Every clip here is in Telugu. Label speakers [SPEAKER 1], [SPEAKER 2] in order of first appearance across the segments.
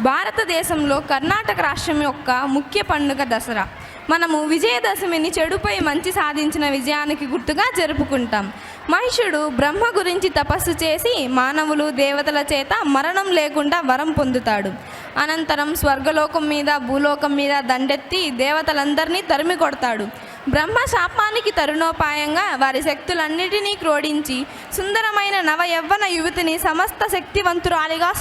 [SPEAKER 1] భారతదేశంలో కర్ణాటక రాష్ట్రం యొక్క ముఖ్య పండుగ దసరా. మనము విజయదశమిని చెడుపై మంచి సాధించిన విజయానికి గుర్తుగా జరుపుకుంటాం. మహిషుడు బ్రహ్మ గురించి తపస్సు చేసి మానవులు దేవతల చేత మరణం లేకుండా వరం పొందుతాడు. అనంతరం స్వర్గలోకం మీద భూలోకం మీద దండెత్తి దేవతలందరినీ తరిమి కొడతాడు. బ్రహ్మ శాపానికి తరుణోపాయంగా వారి శక్తులన్నిటినీ క్రోడించి సుందరమైన నవ యవ్వన యువతిని సమస్త శక్తివంతురాలిగా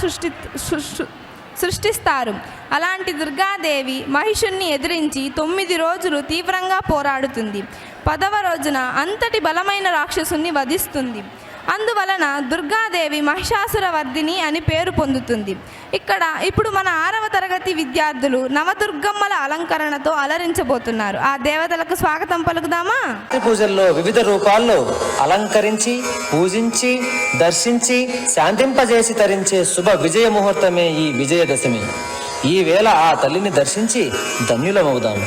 [SPEAKER 1] సృష్టిస్తారు. అలాంటి దుర్గాదేవి మహిషుణ్ణి ఎదిరించి 9 రోజులు తీవ్రంగా పోరాడుతుంది. 10వ రోజున అంతటి బలమైన రాక్షసుని వధిస్తుంది. అందువలన దుర్గాదేవి మహిషాసురవర్ధిని అని పేరు పొందుతుంది. ఇప్పుడు మన 6వ తరగతి విద్యార్థులు నవదుర్గమ్మల అలంకరణతో అలరించబోతున్నారు. ఆ దేవతలకు స్వాగతం పలుకుదామా?
[SPEAKER 2] పూజల్లో వివిధ రూపాల్లో అలంకరించి పూజించి దర్శించి శాంతింపజేసి తరించే శుభ విజయ ముహూర్తమే ఈ విజయదశమి. ఈ వేళ ఆ తల్లిని దర్శించి ధన్యులమవుదాం.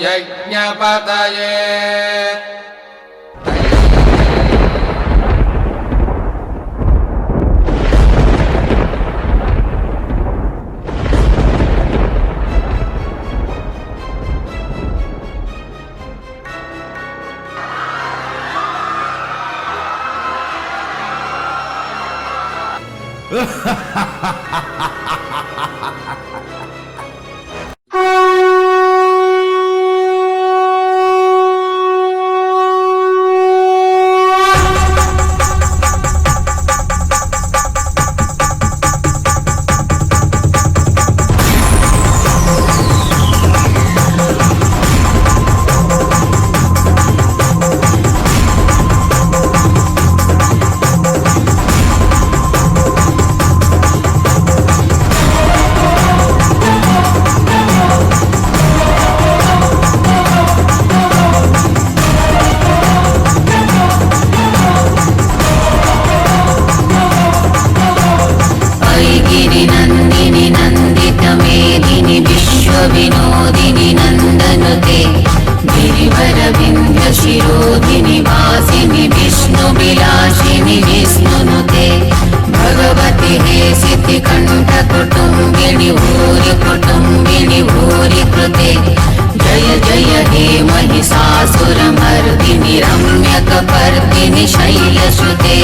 [SPEAKER 3] యజ్ఞపతయే
[SPEAKER 4] विनोदिनी नंदनुते गिरिवर विंध्य शिरोधिनि वासिनि विष्णु विलासिनि विष्णुनुते भगवति हे सिद्धि कंठ कुटुंबिनि भूरि कृते जय जय हे महिषासुरमर्दिनि रम्यकपर्दिनि शैलसुते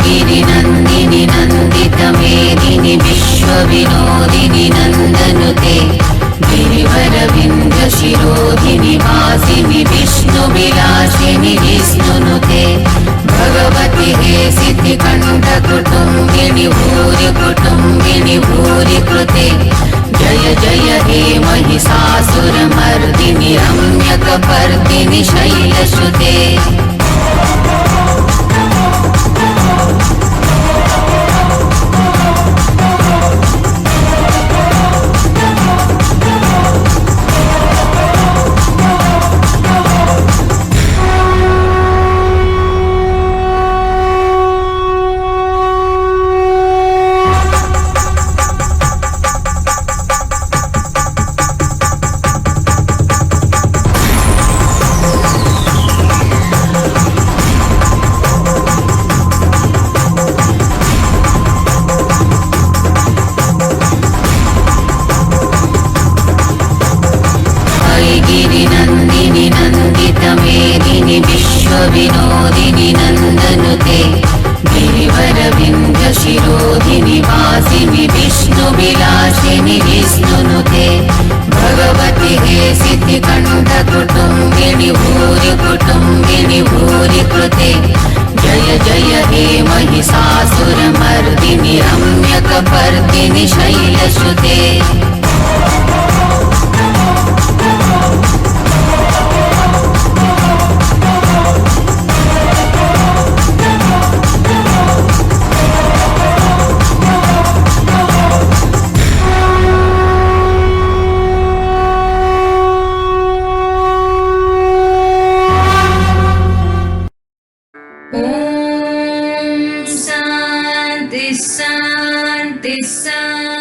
[SPEAKER 4] गिरिनन्दिनि नन्दितमेदिनि विश्वविनोदिनि नन्दनुते गिरिवर विंध्य शिरोधिनि वासिनि विष्णु विलासिनि विष्णुनुते भगवति हे सिद्धि कंठ कुटुंबिनि भूरि कृते जय जय हे महिषासुरमर्दिनि रम्यकपर्दिनि शैलसुते गिरिनन्दिनि नन्दितमेदिनि विश्वविनोदिनि नन्दनुते गिरिवर विंध्य शिरोधिनि वासिनि विष्णु विलासिनि विष्णुनुते भगवति हे सिद्धि कंठ कुटुंबिनि भूरि कृते जय जय हे महिषासुरमर्दिनि रम्यकपर्दिनि शैलसुते च